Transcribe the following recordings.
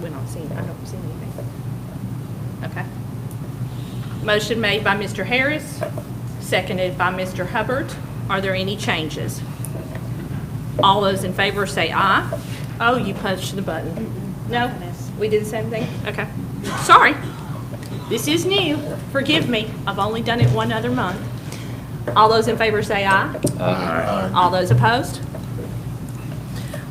I don't see anything. Okay. Motion made by Mr. Harris, seconded by Mr. Hubbard. Are there any changes? All those in favor say aye. Oh, you punched the button. No? We did the same thing? Okay. Sorry. This is new. Forgive me. I've only done it one other month. All those in favor say aye. Aye. All those opposed?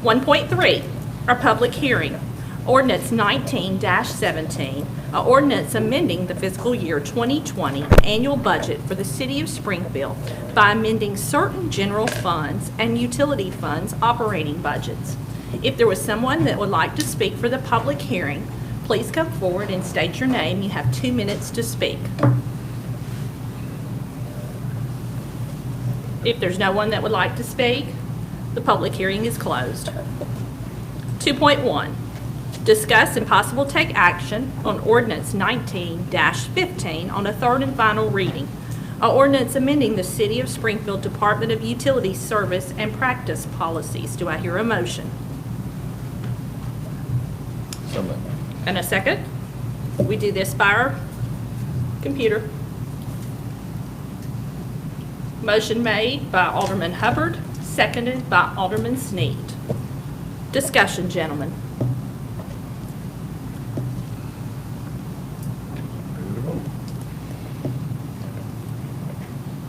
1.3, our public hearing. Ordinance 19-17, an ordinance amending the fiscal year 2020 annual budget for the city of Springfield by amending certain general funds and utility funds operating budgets. If there was someone that would like to speak for the public hearing, please come forward and state your name. You have 2 minutes to speak. If there's no one that would like to speak, the public hearing is closed. 2.1, discuss and possible take action on ordinance 19-15 on a third and final reading. An ordinance amending the City of Springfield Department of Utility Service and Practice policies. Do I hear a motion? So moved. And a second? We do this by our computer. Motion made by Alderman Hubbard, seconded by Alderman Sneed. Discussion, gentlemen.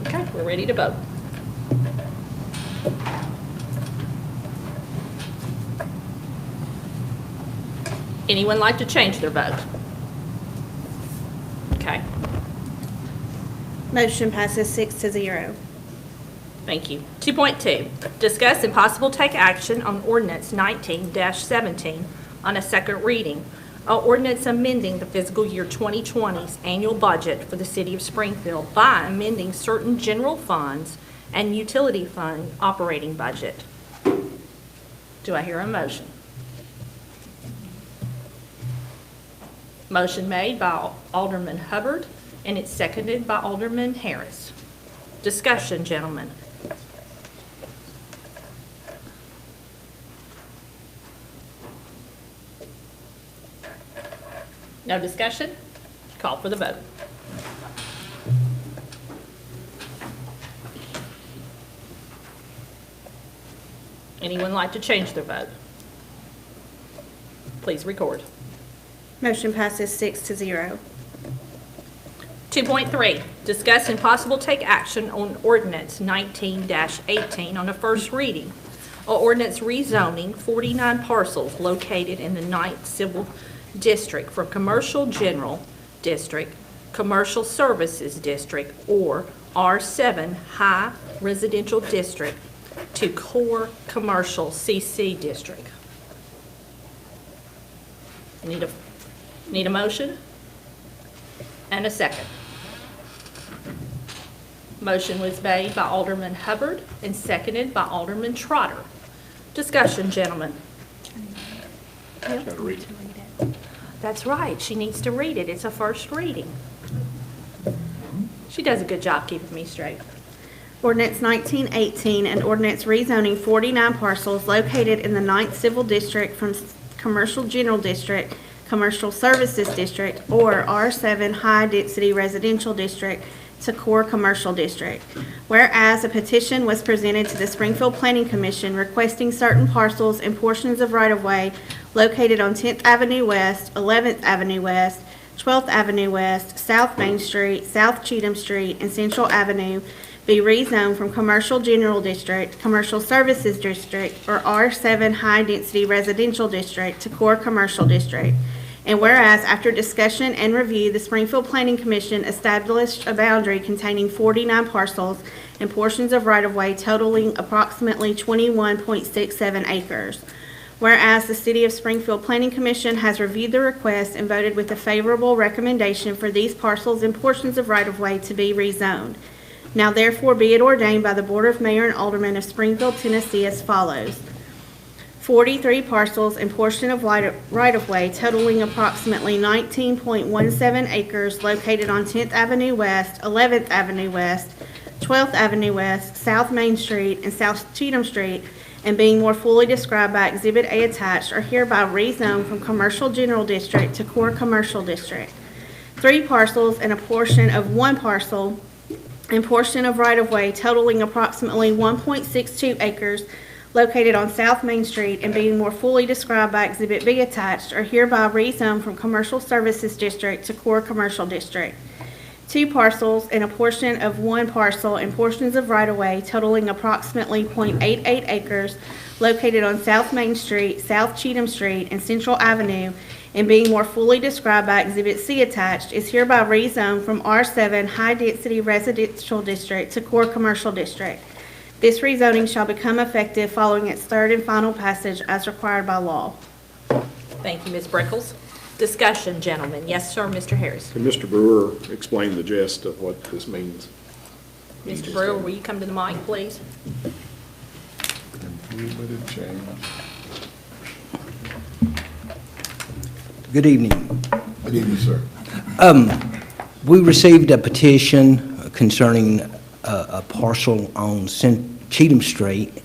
Okay, we're ready to vote. Anyone like to change their vote? Okay, Motion passes 6-0. thank you. 2.2, discuss and possible take action on ordinance 19-17 on a second reading. An ordinance amending the fiscal year 2020's annual budget for the city of Springfield by amending certain general funds and utility fund operating budget. Do I hear a motion? Motion made by Alderman Hubbard, and it's seconded by Alderman Harris. Discussion, gentlemen. No discussion? Call for the vote. Anyone like to change their vote? Please record. Motion passes 6-0. 2.3, discuss and possible take action on ordinance 19-18 on a first reading. An ordinance rezoning 49 parcels located in the 9th Civil District from Commercial General District, Commercial Services District, or R7 High Residential District to Core Commercial CC District. Need a motion? And a second. Motion was made by Alderman Hubbard and seconded by Alderman Trotter. Discussion, gentlemen. Gotta read it. That's right, she needs to read it. It's a first reading. She does a good job keeping me straight. Ordinance 19-18, an ordinance rezoning 49 parcels located in the 9th Civil District from Commercial General District, Commercial Services District, or R7 High Density Residential District to Core Commercial District. Whereas a petition was presented to the Springfield Planning Commission requesting certain parcels and portions of right-of-way located on 10th Avenue West, 11th Avenue West, 12th Avenue West, South Main Street, South Cheatham Street, and Central Avenue be rezoned from Commercial General District, Commercial Services District, or R7 High Density Residential District to Core Commercial District. And whereas, after discussion and review, the Springfield Planning Commission established a boundary containing 49 parcels and portions of right-of-way totaling approximately 21.67 acres. Whereas, the City of Springfield Planning Commission has reviewed the request and voted with a favorable recommendation for these parcels and portions of right-of-way to be rezoned. Now therefore be it ordained by the Board of Mayor and Aldermen of Springfield, Tennessee as follows. 43 parcels and portion of right-of-way totaling approximately 19.17 acres located on 10th Avenue West, 11th Avenue West, 12th Avenue West, South Main Street, and South Cheatham Street, and being more fully described by Exhibit A attached, are hereby rezoned from Commercial General District to Core Commercial District. 3 parcels and a portion of 1 parcel and portion of right-of-way totaling approximately 1.62 acres located on South Main Street and being more fully described by Exhibit B attached, are hereby rezoned from Commercial Services District to Core Commercial District. 2 parcels and a portion of 1 parcel and portions of right-of-way totaling approximately .88 acres located on South Main Street, South Cheatham Street, and Central Avenue, and being more fully described by Exhibit C attached, is hereby rezoned from R7 High Density Residential District to Core Commercial District. This rezoning shall become effective following its third and final passage as required by law. Thank you, Ms. Brickles. Discussion, gentlemen. Yes, sir, Mr. Harris. Can Mr. Brewer explain the gist of what this means? Mr. Brewer, will you come to the mic, please? Good evening. Good evening, sir. We received a petition concerning a parcel on Cheatham Street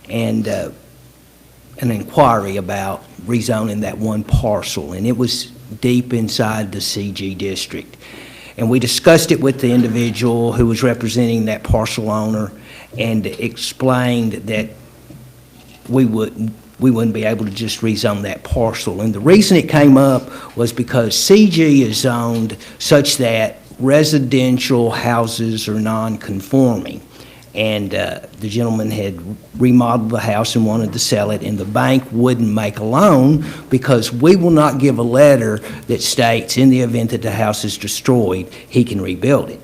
and an inquiry about rezoning that 1 parcel, and it was deep inside the CG district. And we discussed it with the individual who was representing that parcel owner and explained that we wouldn't be able to just rezone that parcel. And the reason it came up was because CG is zoned such that residential houses are non-conforming. And the gentleman had remodeled the house and wanted to sell it, and the bank wouldn't make a loan because we will not give a letter that states in the event that the house is destroyed, he can rebuild it.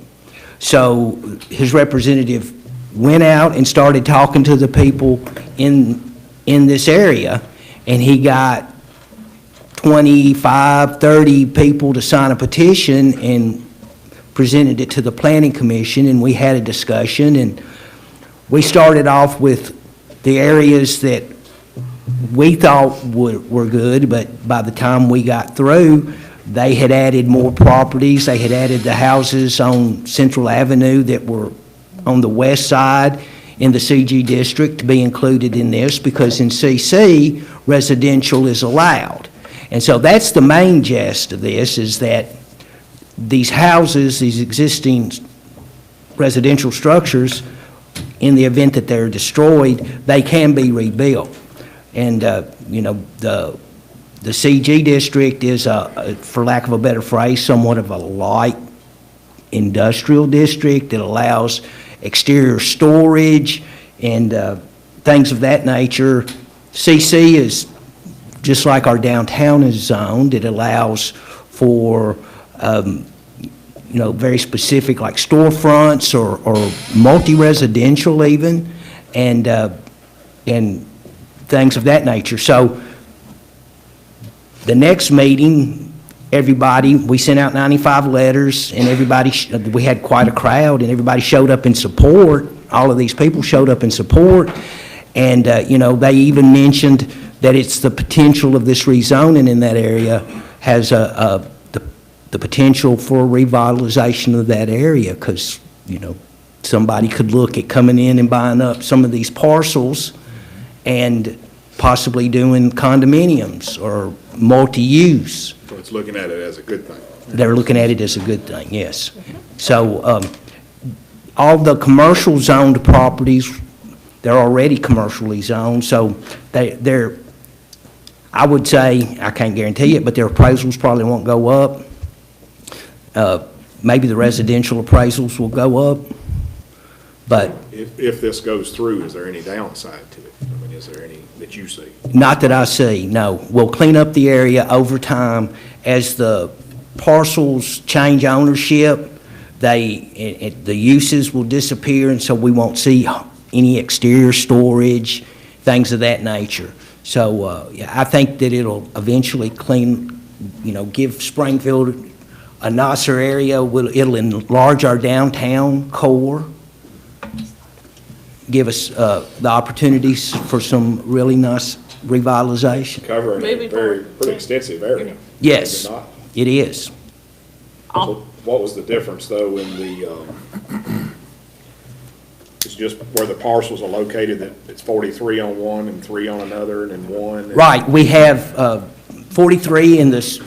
So his representative went out and started talking to the people in this area, and he got 25, 30 people to sign a petition and presented it to the Planning Commission, and we had a discussion, and we started off with the areas that we thought were good, but by the time we got through, they had added more properties. They had added the houses on Central Avenue that were on the west side in the CG district to be included in this, because in CC, residential is allowed. And so that's the main gist of this, is that these houses, these existing residential structures, in the event that they're destroyed, they can be rebuilt. And, you know, the CG district is, for lack of a better phrase, somewhat of a light industrial district that allows exterior storage and things of that nature. CC is just like our downtown is zoned. It allows for you know, very specific, like storefronts or multi-residential even, and things of that nature. So the next meeting, we sent out 95 letters, and we had quite a crowd, and everybody showed up in support. All of these people showed up in support, and you know, they even mentioned that it's the potential of this rezoning in that area has the potential for revitalization of that area, because, you know, somebody could look at coming in and buying up some of these parcels and possibly doing condominiums or multi-use. So it's looking at it as a good thing. They're looking at it as a good thing, yes. So all the commercial zoned properties, they're already commercially zoned, so they're, I would say, I can't guarantee it, but their appraisals probably won't go up. Maybe the residential appraisals will go up, but If this goes through, is there any downside to it? I mean, is there any that you see? not that I see, no. We'll clean up the area over time as the parcels change ownership. The uses will disappear, and so we won't see any exterior storage, things of that nature. So yeah, I think that it'll eventually clean, you know, give Springfield a nicer area. It'll enlarge our downtown core, give us the opportunities for some really nice revitalization. Covering a pretty extensive area. Yes, Is it not? it is. So what was the difference, though, in the, just where the parcels are located, that it's 43 on one and 3 on another, and then 1? and- Right, we have 43 in this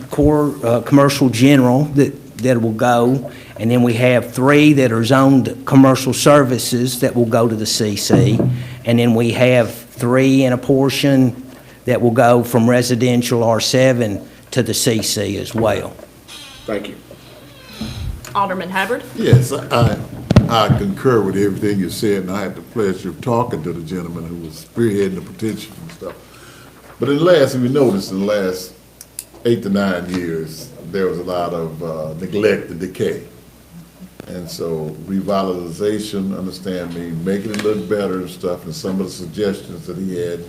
core commercial general that will go, and then we have 3 that are zoned commercial services that will go to the CC, and then we have 3 in a portion that will go from residential R7 to the CC as well. Thank you. Alderman Hubbard? Yes, I concur with everything you said, and I had the pleasure of talking to the gentleman who was spearheading the petition and stuff. But if we noticed in the last 8 to 9 years, there was a lot of neglect and decay. And so revitalization, understand me, making it look better and stuff, and some of the suggestions that he had,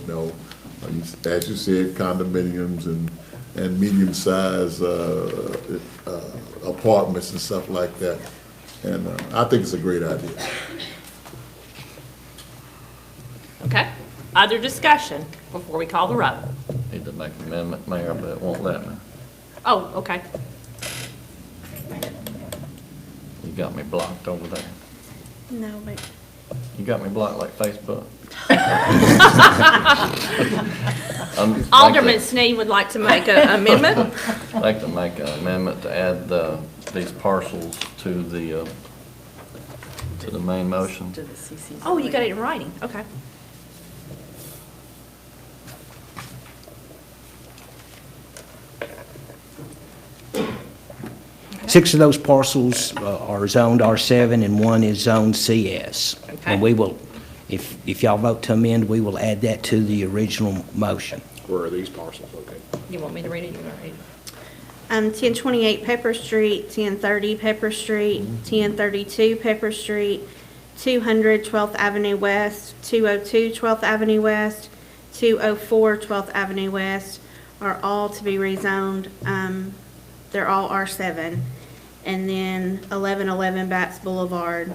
as you said, condominiums and medium-sized apartments and stuff like that. And I think it's a great idea. Okay. Other discussion before we call the roll? Need to make an amendment, Mayor, but it won't let me. Oh, okay. You got me blocked over there. No, but You got me blocked like Facebook. I'd Alderman Sneed would like to make an amendment. like to make an amendment to add these parcels to the main motion. Oh, you got it in writing, okay. Six of those parcels are zoned R7 and 1 is zoned CS. Okay. And we will, if y'all vote to amend, we will add that to the original motion. Where are these parcels located? You want me to read it? You want to read it? 1028 Pepper Street, 1030 Pepper Street, 1032 Pepper Street, 200 12th Avenue West, 202 12th Avenue West, 204 12th Avenue West are all to be rezoned. They're all R7. And then 1111 Bats Boulevard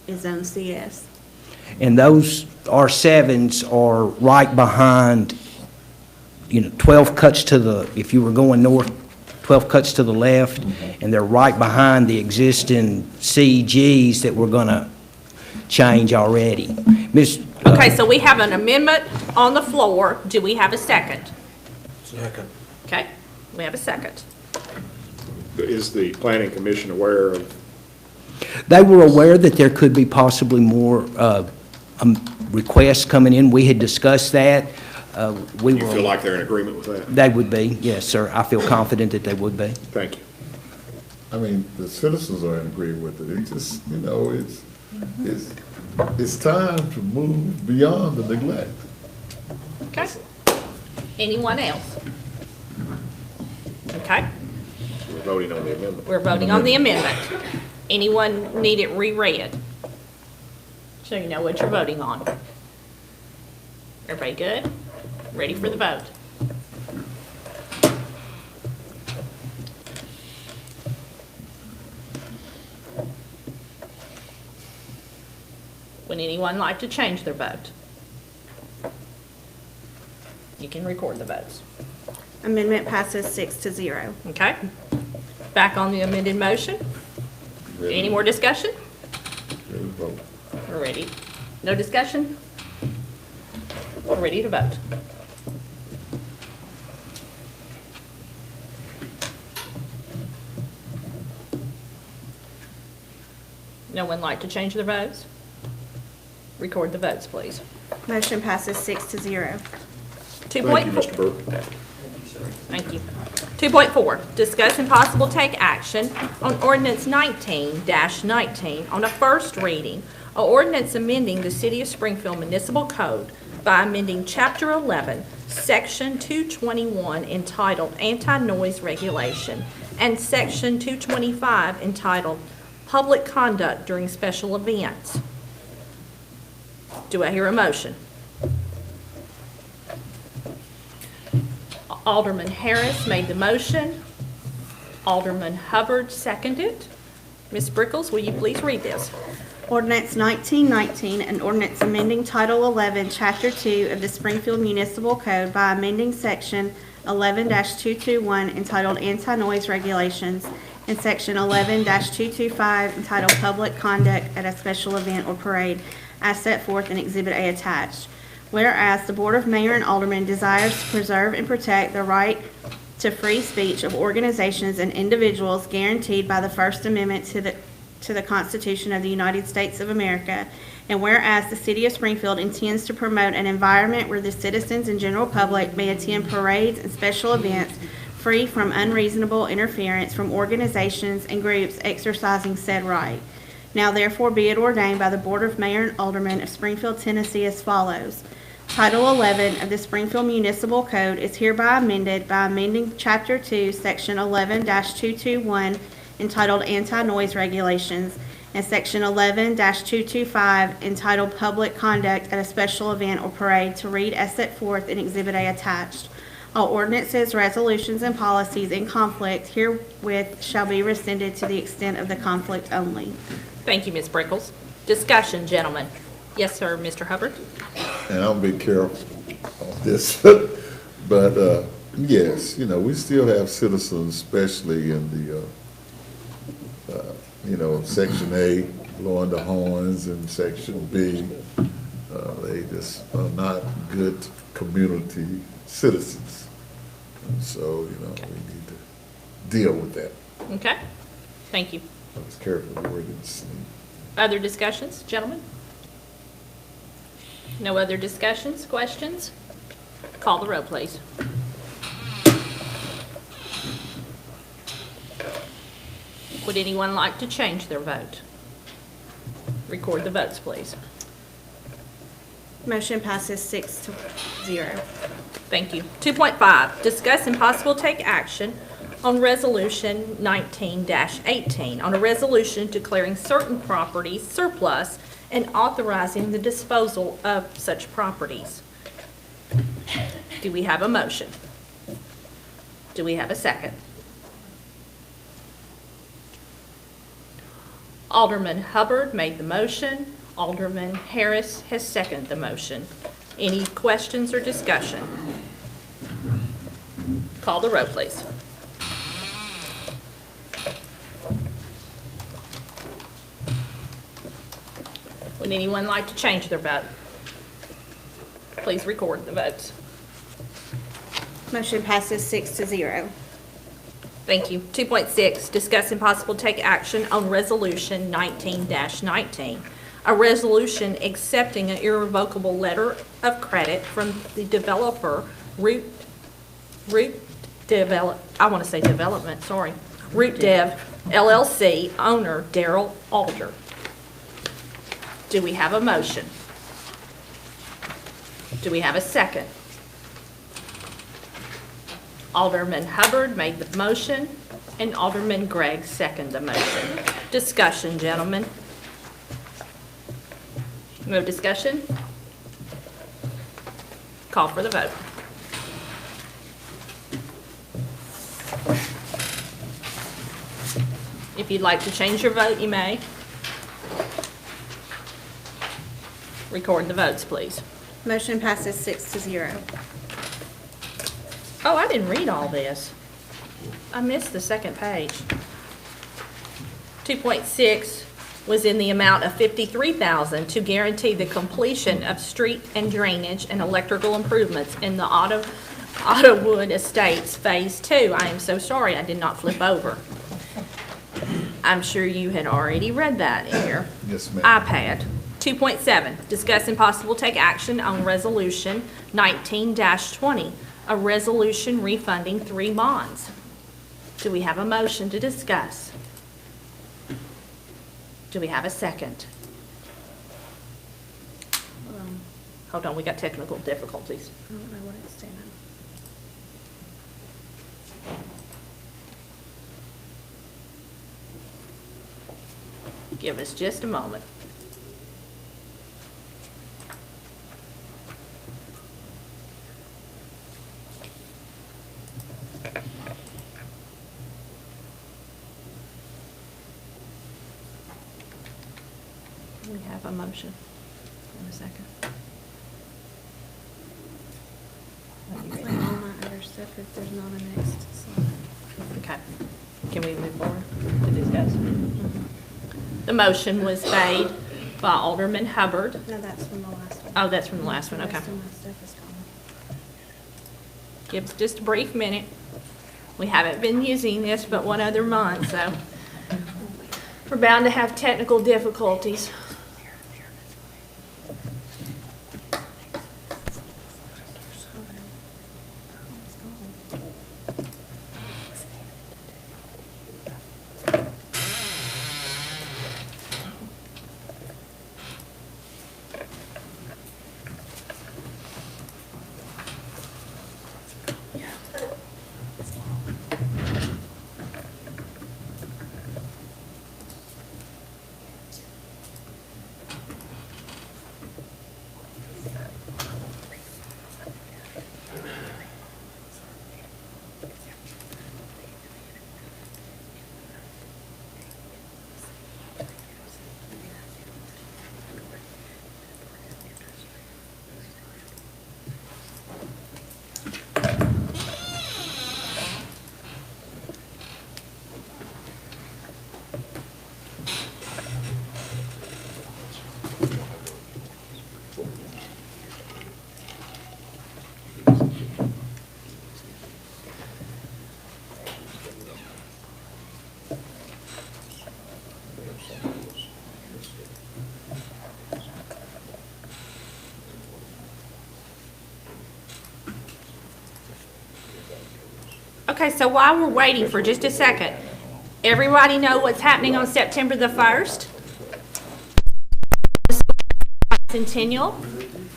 is zone CS. And those R7s are right behind, 12 cuts to the, if you were going north, 12 cuts to the left, and they're right behind the existing CEGs that we're going to change already. Okay, so we have an amendment on the floor. Do we have a second? Second. Okay, we have a second. Is the planning commission aware of, They were aware that there could be possibly more requests coming in. We had discussed that. do you feel like they're in agreement with that? They would be, yes, sir. I feel confident that they would be. Thank you. I mean, the citizens are in agreement with it. It's just, it's time to move beyond the neglect. Okay. Anyone else? Okay, We're voting on the amendment. we're voting on the amendment. Anyone need it reread? So you know what you're voting on. Everybody good? Ready for the vote? Would anyone like to change their vote? You can record the votes. Amendment passes 6-0. Okay? Back on the amended motion. Any more discussion? Ready to vote. We're ready. No discussion? We're ready to vote. No one like to change their votes? Record the votes, please. Motion passes 6-0. Two Thank point you, four. Mr. Burke. Thank you. 2.4, discuss and possible take action on ordinance 19-19 on a first reading, an ordinance amending the City of Springfield Municipal Code by amending Chapter 11, Section 221 entitled Anti-Noise Regulation and Section 225 entitled Public Conduct During Special Events. Do I hear a motion? Alderman Harris made the motion. Alderman Hubbard seconded. Ms. Brickles, will you please read this? Ordinance 1919, an ordinance amending Title 11, Chapter 2 of the Springfield Municipal Code by amending Section 11-221 entitled Anti-Noise Regulations and Section 11-225 entitled Public Conduct at a Special Event or Parade as set forth in Exhibit A attached. Whereas the Board of Mayor and Aldermen desires to preserve and protect the right to free speech of organizations and individuals guaranteed by the First Amendment to the Constitution of the United States of America, and whereas the City of Springfield intends to promote an environment where the citizens and general public may attend parades and special events free from unreasonable interference from organizations and groups exercising said right. Now therefore be it ordained by the Board of Mayor and Aldermen of Springfield, Tennessee as follows. Title 11 of the Springfield Municipal Code is hereby amended by amending Chapter 2, Section 11-221, entitled Anti-Noise Regulations, and Section 11-225, entitled Public Conduct at a Special Event or Parade, to read as set forth in Exhibit A attached. All ordinances, resolutions, and policies in conflict herewith shall be rescinded to the extent of the conflict only. Thank you, Ms. Brickles. Discussion, gentlemen. Yes, sir, Mr. Hubbard? And I'll be careful on this, but, yes, you know, we still have citizens, especially in the, Section A, blowing the horns, and Section B, they just are not good community citizens. And so, we need to deal with that. Okay, thank you. I was careful with words. Other discussions, gentlemen? No other discussions, questions? Call the roll, please. Would anyone like to change their vote? Record the votes, please. Motion passes 6-0. Thank you. 2.5, discuss and possible take action on Resolution 19-18, on a resolution declaring certain properties surplus and authorizing the disposal of such properties. Do we have a motion? Do we have a second? Alderman Hubbard made the motion. Alderman Harris has seconded the motion. Any questions or discussion? Call the roll, please. Would anyone like to change their vote? Please record the votes. Motion passes 6-0. Thank you. 2.6, discuss and possible take action on Resolution 19-19, a resolution accepting an irrevocable letter of credit from the developer Root Dev LLC owner Darrell Alder. Do we have a motion? Do we have a second? Alderman Hubbard made the motion, and Alderman Gregg seconded the motion. Discussion, gentlemen. No discussion? Call for the vote. If you'd like to change your vote, you may. Record the votes, please. Motion passes 6-0. Oh, I didn't read all this. I missed the second page. 2.6 was in the amount of $53,000 to guarantee the completion of street and drainage and electrical improvements in the Ottowood Estates Phase 2. I am so sorry I did not flip over. I'm sure you had already read that in your Yes, ma'am. iPad. 2.7, discuss and possible take action on Resolution 19-20, a resolution refunding 3 bonds. Do we have a motion to discuss? Do we have a second? Hold on, we got technical difficulties. I don't know what it's saying. Give us just a moment. We have a motion in a second. Like all my other stuff, if there's not a next slide. Okay. Can we move forward to discuss? The motion was made by Alderman Hubbard. No, that's from the last one. Oh, that's from the last one, The okay. rest of my stuff is gone. Give us just a brief minute. We haven't been using this but one other month, so we're bound to have technical difficulties. Okay, so while we're waiting for just a second, everybody know what's happening on September the 1st? Centennial.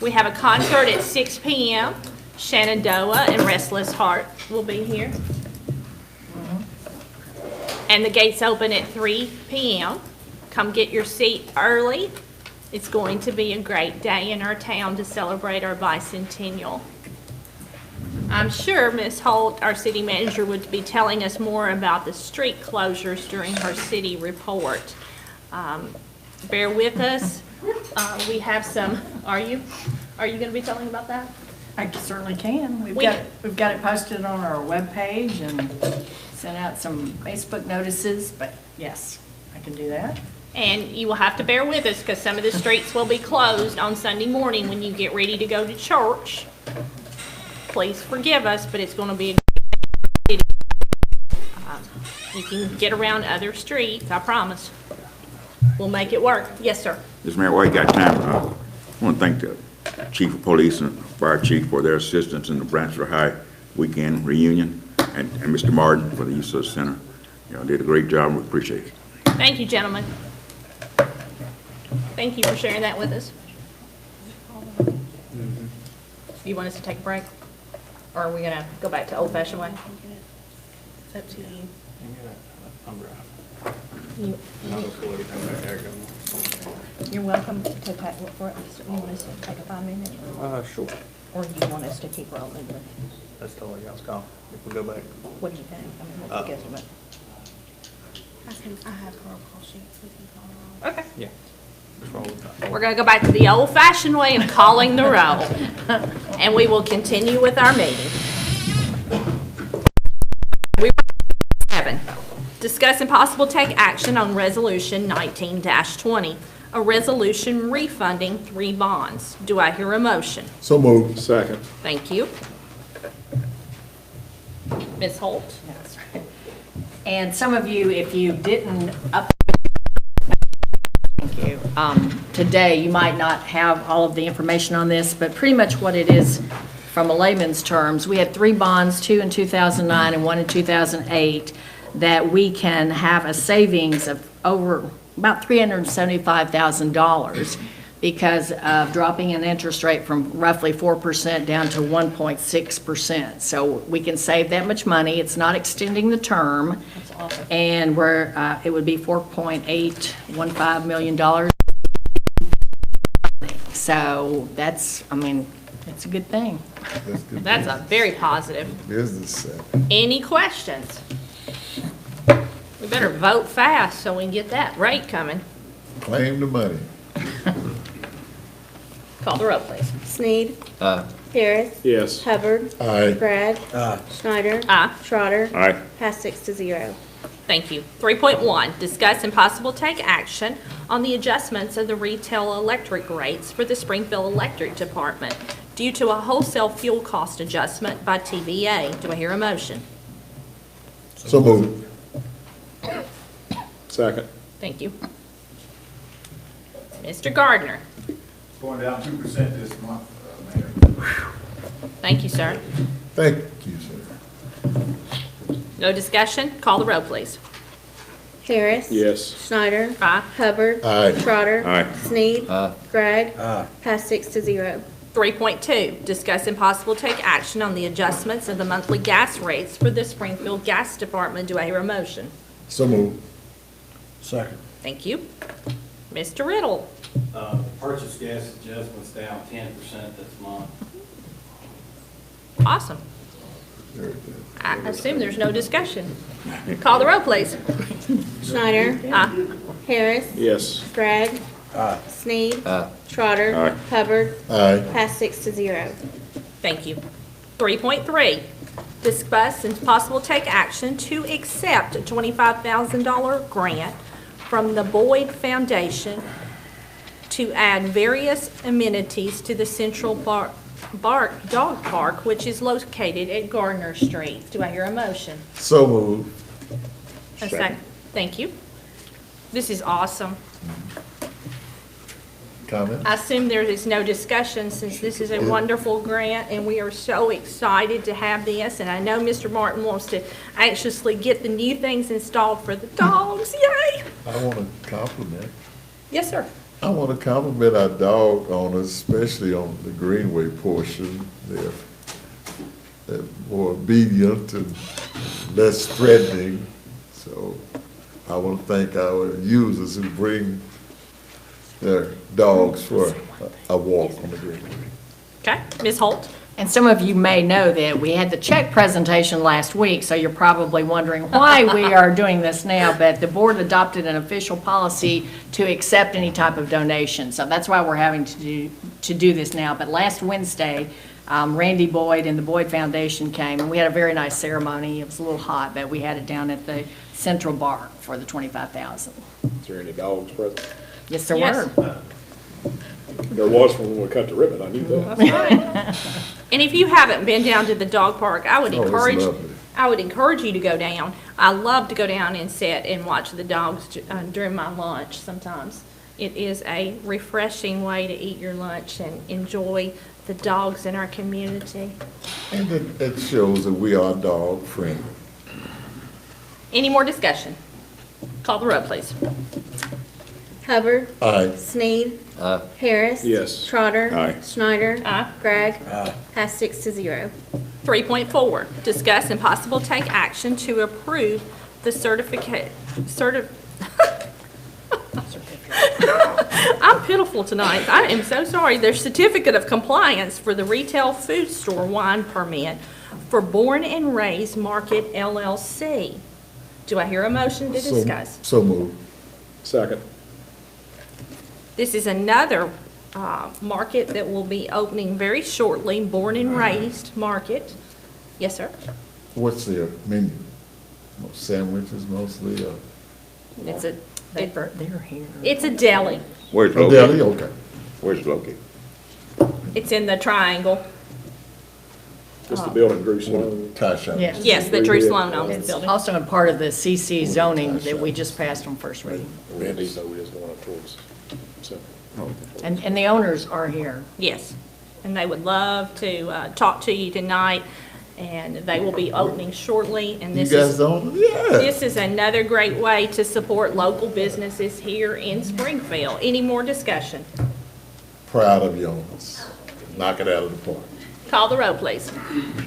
We have a concert at 6 p.m. Shenandoah and Restless Heart will be here. And the gates open at 3 p.m. Come get your seat early. It's going to be a great day in our town to celebrate our bicentennial. I'm sure Ms. Holt, our city manager, would be telling us more about the street closures during her city report. Bear with us. We have some, are you going to be telling about that? I certainly can. We've We- got it posted on our webpage and sent out some Facebook notices, but yes, I can do that. And you will have to bear with us because some of the streets will be closed on Sunday morning when you get ready to go to church. Please forgive us, but it's going to be a great city. You can get around other streets, I promise. We'll make it work. Yes, sir. Mr. Mayor, while you got time, I want to thank the Chief of Police and Fire Chief for their assistance in the Branchville High weekend reunion, and Mr. Martin for the use of the center. Y'all did a great job, and we appreciate it. Thank you, gentlemen. Thank you for sharing that with us. You want us to take a break? Or are we going to go back to old-fashioned way? It's up to you. You're welcome to take that for it. You want us to take a 5 minute? Sure. Or you want us to keep rolling? That's totally y'all's call. If we go back. What do you think? I mean, what's the guesstimate? I have a roll call sheet. We can call it all. Okay. Yeah. Just roll with that. We're going to go back to the old-fashioned way of calling the roll. And we will continue with our meeting. We 7, discuss and possible take action on Resolution 19-20, a resolution refunding 3 bonds. Do I hear a motion? So moved. Second. Thank you. Ms. Holt? That's right. And some of you, if you didn't thank you, today, you might not have all of the information on this, but pretty much what it is from a layman's terms, we had 3 bonds, 2 in 2009 and 1 in 2008, that we can have a savings of over about $375,000 because of dropping an interest rate from roughly 4% down to 1.6%. So we can save that much money. It's not extending the term. That's awesome. And it would be $4.815 million. So that's, I mean, it's a good thing. That's good. That's a very positive. Business. Any questions? We better vote fast so we can get that rate coming. Claim the money. Call the roll, please. Sneed. Harris. Yes. Hubbard. Aye. Bragg. Schneider. Aye. Schroeder. Aye. Passed 6-0. Thank you. 3.1, discuss and possible take action on the adjustments of the retail electric rates for the Springfield Electric Department due to a wholesale fuel cost adjustment by TVA. Do I hear a motion? So moved. Second. Thank you. Mr. Gardner. Going down 2% this month, Mayor. Thank you, sir. Thank you, sir. No discussion? Call the roll, please. Harris. Yes. Schneider. Aye. Hubbard. Aye. Trotter. Aye. Sneed. Aye. Gregg. Passed 6-0. 3.2, discuss and possible take action on the adjustments of the monthly gas rates for the Springfield Gas Department. Do I hear a motion? So moved. Second. Thank you. Mr. Riddle. Purchase gas adjustments down 10% this month. Awesome. Very good. I assume there's no discussion. Call the roll, please. Schneider. Aye. Harris. Yes. Gregg. Sneed. Aye. Trotter. Aye. Hubbard. Aye. Passed 6-0. Thank you. 3.3, discuss and possible take action to accept a $25,000 grant from the Boyd Foundation to add various amenities to the Central Dog Park, which is located at Gardner Street. Do I hear a motion? So moved. A second. Thank you. This is awesome. Comment? I assume there is no discussion since this is a wonderful grant and we are so excited to have this. And I know Mr. Martin wants to anxiously get the new things installed for the dogs. Yay! I want to compliment. Yes, sir. I want to compliment our dog owners, especially on the Greenway portion. They're more obedient and less threatening. So I want to thank our users who bring their dogs for a walk on the Greenway. Okay, Ms. Holt. And some of you may know that we had the check presentation last week, so you're probably wondering why we are doing this now, but the board adopted an official policy to accept any type of donation. So that's why we're having to do this now. But last Wednesday, Randy Boyd and the Boyd Foundation came, and we had a very nice ceremony. It was a little hot, but we had it down at the Central Bar for the $25,000. Is there any dogs present? Yes, there Yes. were. There was when we cut the ribbon, I knew that. That's right. And if you haven't been down to the dog park, I would Oh, it's lovely. encourage you to go down. I love to go down and sit and watch the dogs during my lunch sometimes. It is a refreshing way to eat your lunch and enjoy the dogs in our community. And it shows that we are dog friendly. Any more discussion? Call the roll, please. Hubbard. Aye. Sneed. Aye. Harris. Yes. Trotter. Aye. Schneider. Aye. Gregg. Passed 6-0. 3.4, discuss and possible take action to approve the I'm pitiful tonight. I am so sorry. Their certificate of compliance for the retail food store wine permit for Born and Raised Market LLC. Do I hear a motion to discuss? So moved. Second. This is another market that will be opening very shortly, Born and Raised Market. Yes, sir. What's their menu? Sandwiches mostly? It's They're here. a deli. Where's it Oh, deli, located? okay. Where's it located? It's in the triangle. Just the building Drew Sloan. Tie shop. Yes. Yes, the Drew Sloan owns the It's building. also in part of the CC zoning that we just passed on first reading. Randy's though is going up towards, so. And the owners are here. Yes, and they would love to talk to you tonight, and they will be opening shortly, and You this guys is, don't? Yeah. this is another great way to support local businesses here in Springfield. Any more discussion? Proud of you owners. Knock it out of the park. Call the roll, please.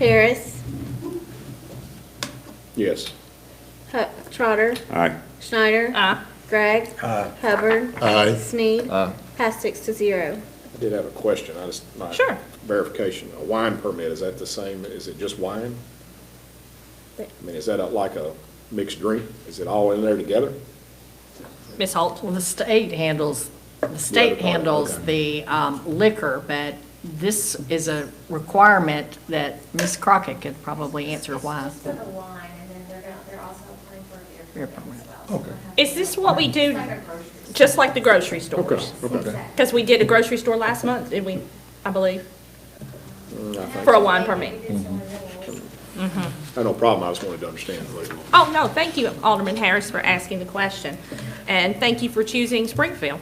Harris. Yes. Trotter. Aye. Schneider. Aye. Gregg. Hubbard. Aye. Sneed. Aye. Passed 6-0. I did have a question, my Sure. verification. A wine permit, is that the same, is it just wine? I mean, is that like a mixed drink? Is it all in there together? Ms. Holt? Well, the state handles okay. the liquor, but this is a requirement that Ms. Crockett could probably answer why. For the wine, and then they're also applying for a beer Very permanent. Okay. Is this what we do, just like the grocery stores? Okay. Because we did a grocery store last month, did we, I believe, I think for a so. wine permit? I have no problem, I just wanted to understand the legal. Oh, no, thank you, Alderman Harris, for asking the question. And thank you for choosing Springfield.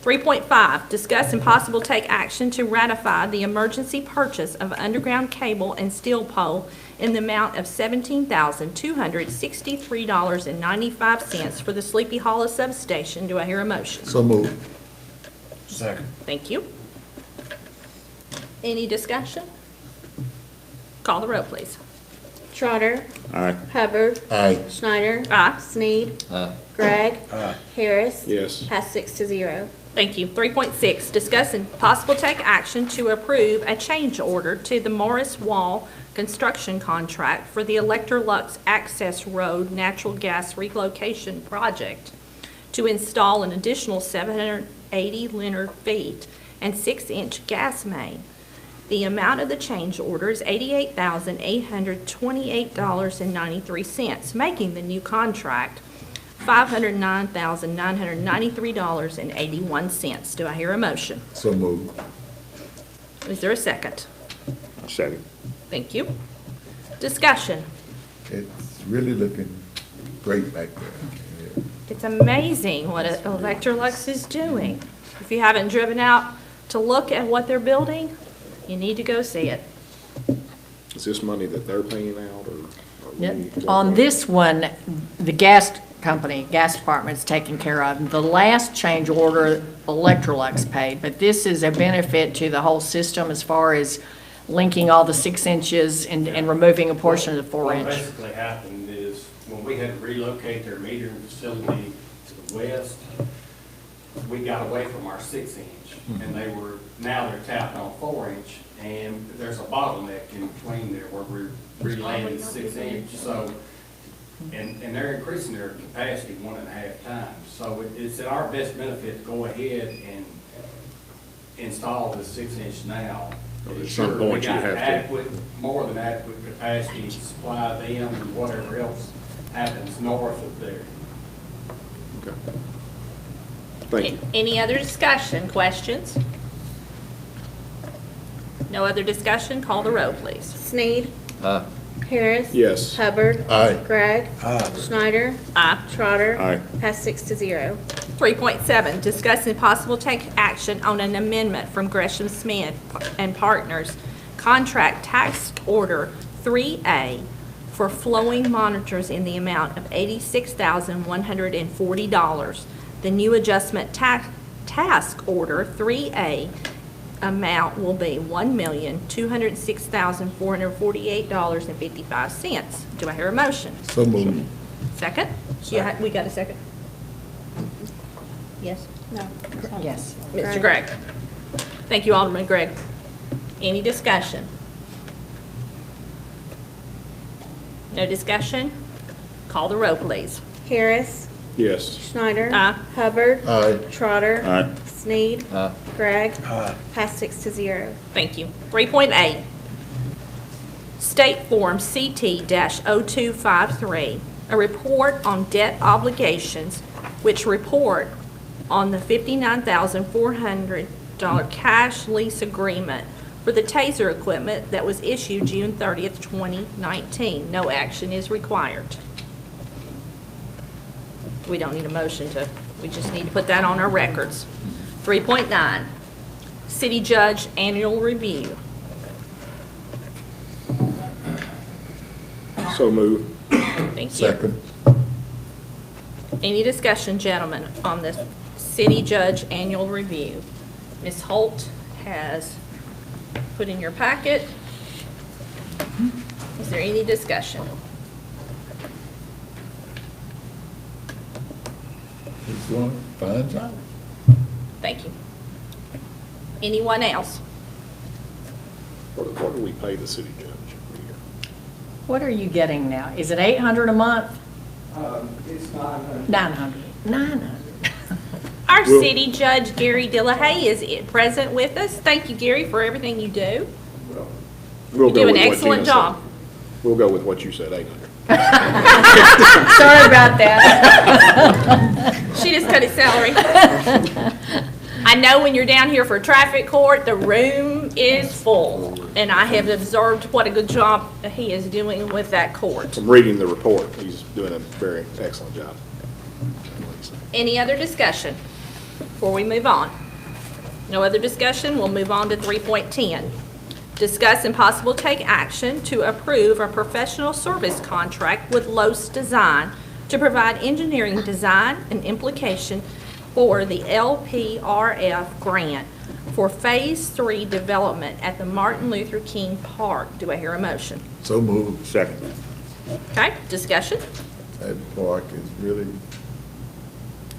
3.5, discuss and possible take action to ratify the emergency purchase of underground cable and steel pole in the amount of $17,263.95 for the Sleepy Hollow substation. Do I hear a motion? So moved. Second. Thank you. Any discussion? Call the roll, please. Trotter. Aye. Hubbard. Aye. Schneider. Aye. Sneed. Aye. Gregg. Aye. Harris. Yes. Passed 6-0. Thank you. 3.6, discuss and possible take action to approve a change order to the Morris Wall construction contract for the Electrolux Access Road Natural Gas Relocation Project to install an additional 780 linear feet and 6-inch gas main. The amount of the change order is $88,828.93, making the new contract $509,993.81. Do I hear a motion? So moved. Is there a second? Second. Thank you. Discussion. It's really looking great back there. Yeah. It's amazing what Electrolux is doing. If you haven't driven out to look at what they're building, you need to go see it. Is this money that they're paying out, or? On this one, the gas company, gas department's taken care of. The last change order, Electrolux paid, but this is a benefit to the whole system as far as linking all the 6 inches and removing a portion of the 4 What inch. basically happened is, when we had to relocate their metering facility to the west, we got away from our 6 inch, and now they're tapping on 4 inch, and there's a bottleneck in between there where we're relaying the 6 inch, so, and they're increasing their capacity 1.5 times. So it's in our best benefit to go ahead and install the 6 inch now. At some point you have to. We got adequate, more than adequate capacity to supply them and whatever else happens north of there. Okay. Thank you. Any other discussion, questions? No other discussion? Call the roll, please. Sneed. Aye. Harris. Yes. Hubbard. Aye. Gregg. Aye. Schneider. Aye. Trotter. Aye. Passed 6-0. 3.7, discuss and possible take action on an amendment from Gresham Smith and Partners, Contract Task Order 3A for flowing monitors in the amount of $86,140. The new adjustment task order 3A amount will be $1,206,448.55. Do I hear a motion? So moved. Second? We got a second? Yes? No. Yes. Mr. Gregg. Thank you, Alderman Gregg. Any discussion? No discussion? Call the roll, please. Harris. Yes. Schneider. Aye. Hubbard. Aye. Trotter. Aye. Sneed. Aye. Gregg. Aye. Passed 6-0. Thank you. 3.8, State Form CT-0253, a report on debt obligations, which report on the $59,400 cash lease agreement for the TASER equipment that was issued June 30th, 2019. No action is required. We don't need a motion we just need to put that on our records. 3.9, City Judge Annual Review. So move. Thank you. Second. Any discussion, gentlemen, on the City Judge Annual Review? Ms. Holt has put in your packet. Is there any discussion? He's doing a fine job. Thank you. Anyone else? What do we pay the city judge every year? What are you getting now? Is it 800 a month? It's 900. 900. 900. Our Well- City Judge, Gary Dillahay, is present with us. Thank you, Gary, for everything you do. We'll You go do an with what excellent Gina said. job. We'll go with what you said, 800. Sorry about that. She just cut his salary. I know when you're down here for traffic court, the room is full, and I have observed what a good job he is doing with that court. From reading the report, he's doing a very excellent job. Any other discussion before we move on? No other discussion, we'll move on to 3.10. Discuss and possible take action to approve a professional service contract with Los Design to provide engineering design and implication for the LPRF grant for Phase 3 development at the Martin Luther King Park. Do I hear a motion? So moved. Second. Okay, discussion? That park is really,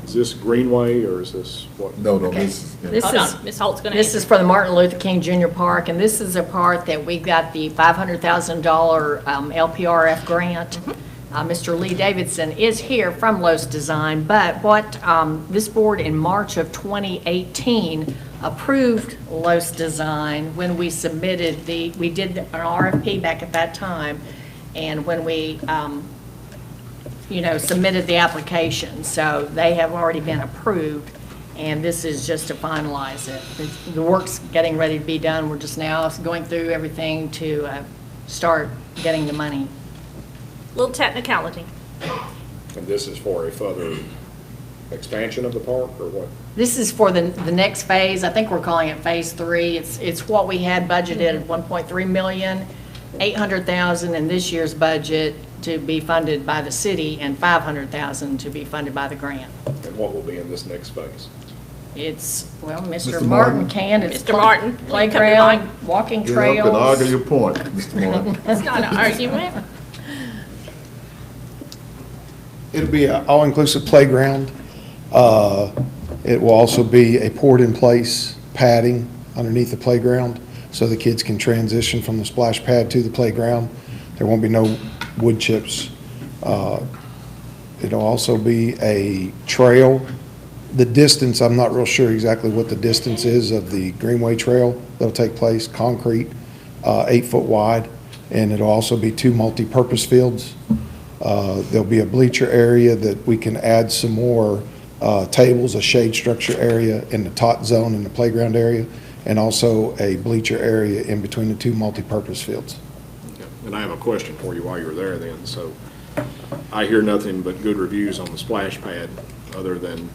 Is this Greenway, or is this what? no, Okay. this is. This Hold is- on, Ms. Holt's going to This answer. is for the Martin Luther King Jr. Park, and this is a part that we got the $500,000 LPRF grant. Mr. Lee Davidson is here from Los Design, but what this board in March of 2018 approved Los Design when we submitted we did an RFP back at that time, and when we submitted the application. So they have already been approved, and this is just to finalize it. The work's getting ready to be done. We're just now going through everything to start getting the money. Little technicality. And this is for a further expansion of the park, or what? This is for the next phase. I think we're calling it Phase 3. It's what we had budgeted at 1.3 million, 800,000 in this year's budget to be funded by the city, and 500,000 to be funded by the grant. And what will be in this next phase? It's, well, Mr. Mr. Martin Martin. can. It's Mr. Martin, please come to the playground, walking Get up and argue trails. your point, Mr. Martin. It's not an argument. It'll be an all-inclusive playground. It will also be a poured-in-place padding underneath the playground, so the kids can transition from the splash pad to the playground. There won't be no wood chips. It'll also be a trail. The distance, I'm not real sure exactly what the distance is of the Greenway Trail that'll take place, concrete, 8 foot wide, and it'll also be 2 multi-purpose fields. There'll be a bleacher area that we can add some more tables, a shade structure area in the tot zone in the playground area, and also a bleacher area in between the 2 multi-purpose fields. And I have a question for you while you're there then. So I hear nothing but good reviews on the splash pad, other than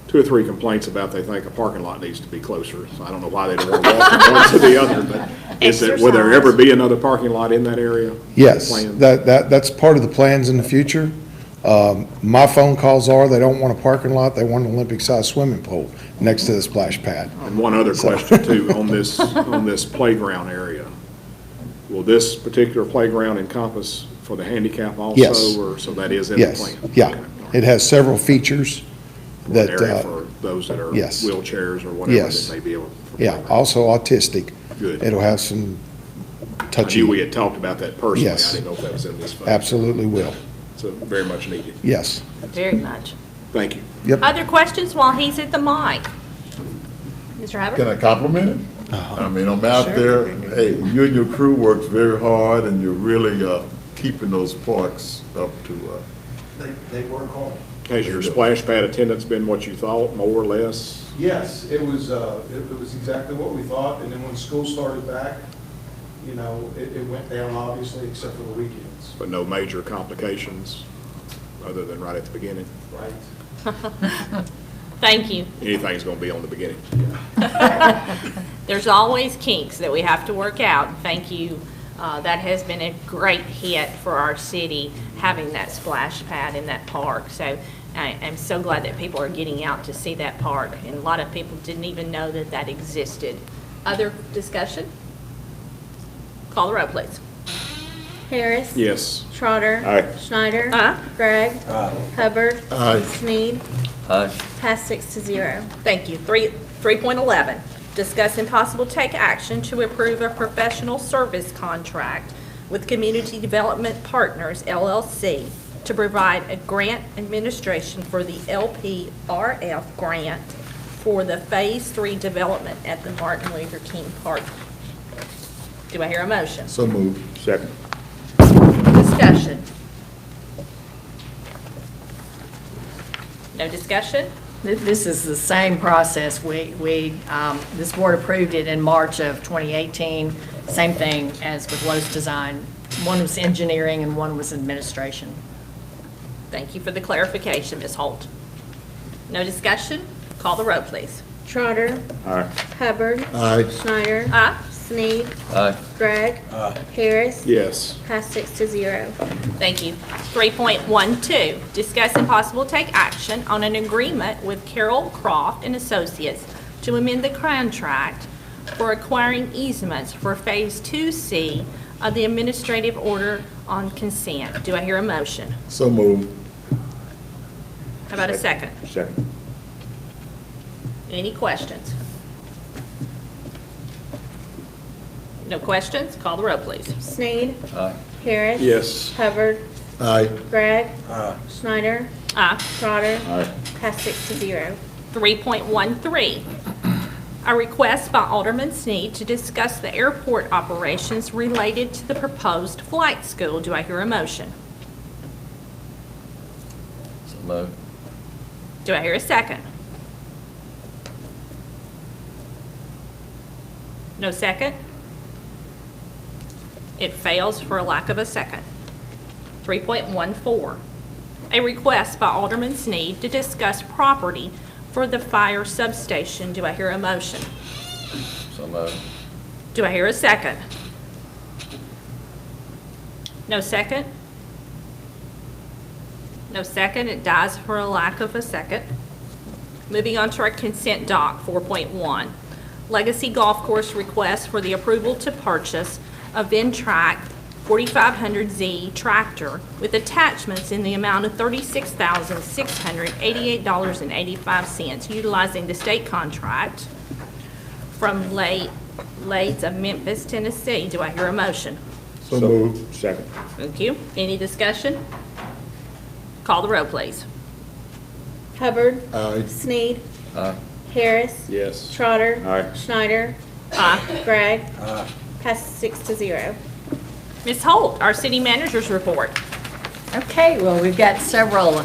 2 or 3 complaints about they think a parking lot needs to be closer. So I don't know why they don't want to walk from one to the other, but will there ever be another parking lot in that area? Yes, Planned? that's part of the plans in the future. My phone calls are, they don't want a parking lot, they want an Olympic-sized swimming pool next to the splash pad. And one other question too, on this playground area. Will this particular playground encompass for the handicap also? Yes. Or, so that is in the Yes, plan? yeah. Okay. It has several features An that, area for those that are yes. wheelchairs or whatever Yes. that may be able. for yeah, playground. also autistic. Good. It'll have some I touchy. knew we had talked about that personally. Yes. I didn't know if that was in this phase. Absolutely will. So very much needed. Yes. Very much. Thank you. Yep. Other questions while he's at the mic? Mr. Hubbard? Can I compliment him? I mean, I'm out there, hey, you and your crew works very hard, and you're really keeping those parks up to, They work hard. Has your splash pad attendance been what you thought, more or less? Yes, it was exactly what we thought, and then when school started back, it went down obviously, except for the weekends. But no major complications, other than right at the beginning? Right. Thank you. Anything's going to be on the beginning. There's always kinks that we have to work out. Thank you. That has been a great hit for our city, having that splash pad in that park. So I am so glad that people are getting out to see that park, and a lot of people didn't even know that that existed. Other discussion? Call the roll, please. Harris. Yes. Trotter. Aye. Schneider. Aye. Gregg. Hubbard. Aye. Sneed. Aye. Passed 6-0. Thank you. 3.11, discuss and possible take action to approve a professional service contract with Community Development Partners, LLC, to provide a grant administration for the LPRF grant for the Phase 3 development at the Martin Luther King Park. Do I hear a motion? so moved. Second. Discussion. No discussion? This is the same process. This board approved it in March of 2018. Same thing as with Lowe's Design. One was engineering and one was administration. Thank you for the clarification, Ms. Holt. No discussion? Call the roll, please. Trotter. Aye. Hubbard. Aye. Schneider. Aye. Sneed. Aye. Gregg. Harris. Yes. Passed 6-0. Thank you. 3.12, discuss and possible take action on an agreement with Carroll Croft and Associates to amend the contract for acquiring easements for Phase 2C of the administrative order on consent. Do I hear a motion? So moved. How about a second? Second. Any questions? No questions? Call the roll, please. Sneed. Aye. Harris. Yes. Hubbard. Aye. Gregg. Schneider. Aye. Trotter. Aye. Passed 6-0. 3.13, a request by Alderman Sneed to discuss the airport operations related to the proposed flight school. Do I hear a motion? So moved. Do I hear a second? No second? It fails for a lack of a second. 3.14, a request by Alderman Sneed to discuss property for the fire substation. Do I hear a motion? So moved. Do I hear a second? No second? No second, it dies for a lack of a second. Moving on to our consent doc, 4.1. Legacy Golf Course request for the approval to purchase a Ventrac 4500Z tractor with attachments in the amount of $36,688.85, utilizing the state contract from Lades of Memphis, Tennessee. Do I hear a motion? So moved. Second. Thank you. Any discussion? Call the roll, please. Hubbard. Aye. Sneed. Aye. Harris. Yes. Trotter. Aye. Schneider. Aye. Gregg. Passed 6-0. Ms. Holt, our city manager's report. Okay, well, we've got several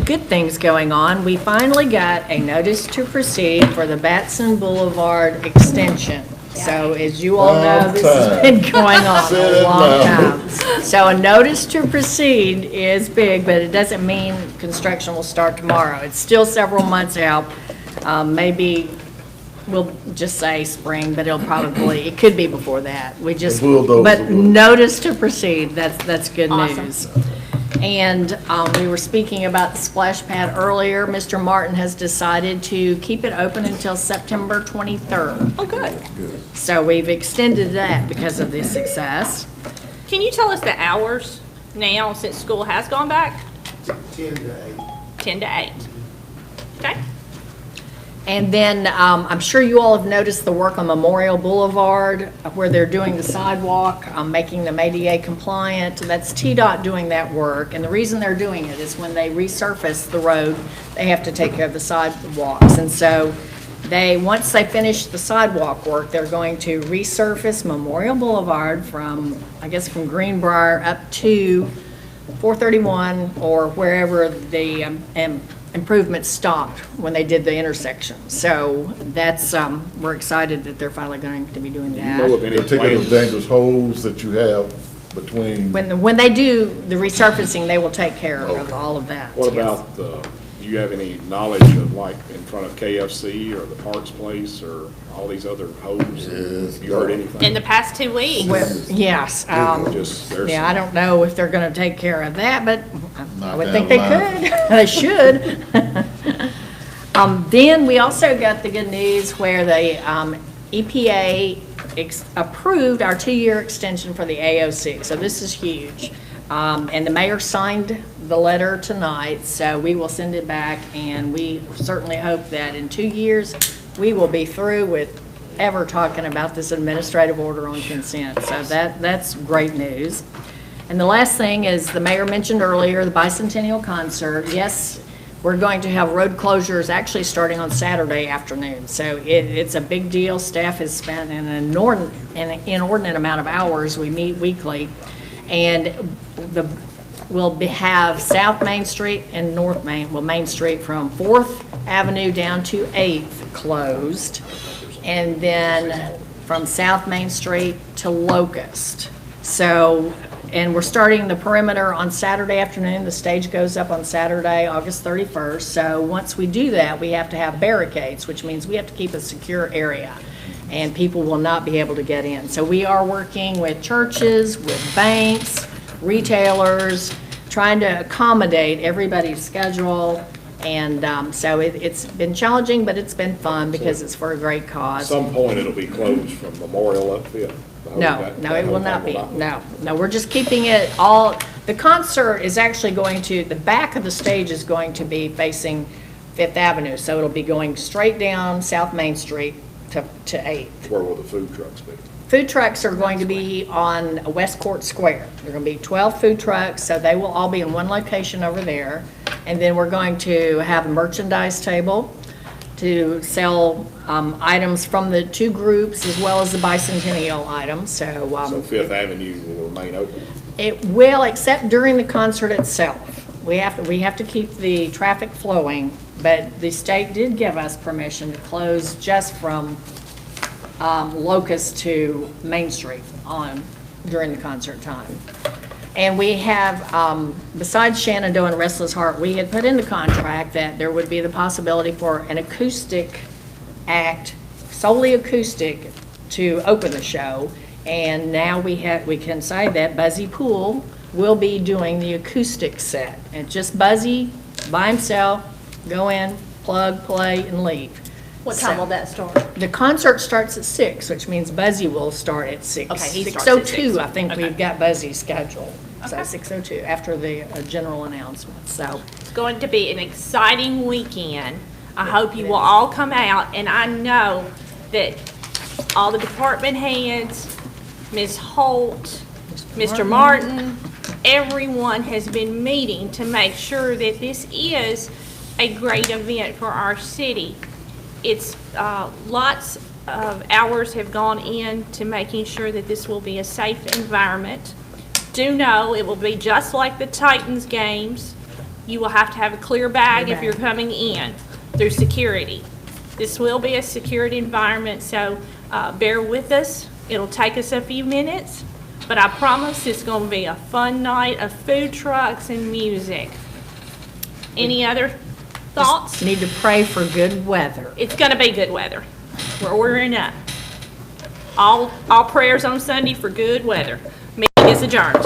good things going on. We finally got a notice to proceed for the Batson Boulevard extension. So as you all know, this has been going on Say a it long loud. time. So a notice to proceed is big, but it doesn't mean construction will start tomorrow. It's still several months out. Maybe we'll just say spring, but it could be before that. We just, bulldozer but will. notice to proceed, that's good Awesome. news. And we were speaking about the splash pad earlier. Mr. Martin has decided to keep it open until September 23rd. Oh, good. So we've extended that because of this success. Can you tell us the hours now, since school has gone back? 10 to 8. 10 to 8. Okay? And then I'm sure you all have noticed the work on Memorial Boulevard where they're doing the sidewalk, making them ADA compliant. That's TDOT doing that work. And the reason they're doing it is when they resurface the road, they have to take care of the sidewalks. And so once they finish the sidewalk work, they're going to resurface Memorial Boulevard from Greenbrier up to 431 or wherever the improvements stopped when they did the intersection. So that's, we're excited that they're finally going to be doing Know that. of any They're taking those plans? dangerous holes that you have between. When they do the resurfacing, they will take care of all of that. What yes. about do you have any knowledge of, like, in front of KFC or the Parks Place or all these other holes? Yes. You heard anything? In the past 2 weeks? Well, yes. Just, there's Yeah, I some- don't know if they're going to take care of that, but I would Knock think down they the could. They should. Then we also got the good news where the EPA approved our 2-year extension for the AOC. So this is huge. And the mayor signed the letter tonight, so we will send it back, and we certainly hope that in 2 years, we will be through with ever talking about this administrative order on consent. So that's great news. And the last thing is, the mayor mentioned earlier, the bicentennial concert. Yes, we're going to have road closures actually starting on Saturday afternoon. So it's a big deal. Staff has spent an inordinate amount of hours. We meet weekly. And have South Main Street and North Main, well, Main Street from 4th Avenue down to 8th closed, and then from South Main Street to Locust. So, and we're starting the perimeter on Saturday afternoon. The stage goes up on Saturday, August 31st. So once we do that, we have to have barricades, which means we have to keep a secure area, and people will not be able to get in. So we are working with churches, with banks, retailers, trying to accommodate everybody's schedule. And so it's been challenging, but it's been fun because it's for a great At cause. some point, it'll be closed from Memorial up Fifth. No, it will not be. No, we're just keeping it all, the concert is actually going to, the back of the stage is going to be facing Fifth Avenue. So it'll be going straight down South Main Street to 8th. Where will the food trucks be? Food trucks are going to be on West Court Square. There are going to be 12 food trucks, so they will all be in one location over there. And then we're going to have a merchandise table to sell items from the two groups as well as the bicentennial items. So Fifth Avenue will remain open? It will, except during the concert itself. We have to keep the traffic flowing, but the state did give us permission to close just from Locust to Main Street during the concert time. And we have, besides Shenandoah and Restless Heart, we had put in the contract that there would be the possibility for an acoustic act, solely acoustic, to open the show. And now we can say that Buzzy Poole will be doing the acoustic set. And just Buzzy by himself, go in, plug, play, and leave. What time will that start? The concert starts at 6, which means Buzzy will start at 6. Okay, he starts at 6. 6:02, I think Okay. we've got Buzzy scheduled. So Okay. 6:02, after the general announcement, so. It's going to be an exciting weekend. I hope you will all come out, and I know that all the department heads, Ms. Holt, Mr. Martin, everyone has been meeting to make sure that this is a great event for our city. It's, lots of hours have gone into making sure that this will be a safe environment. Do know it will be just like the Titans games. You will have to have a clear bag if you're coming in through security. This will be a secured environment, so bear with us. It'll take us a few minutes, but I promise it's going to be a fun night of food trucks and music. Any other thoughts? Need to pray for good weather. It's going to be good weather. We're ordering up. All prayers on Sunday for good weather. Meeting is adjourned.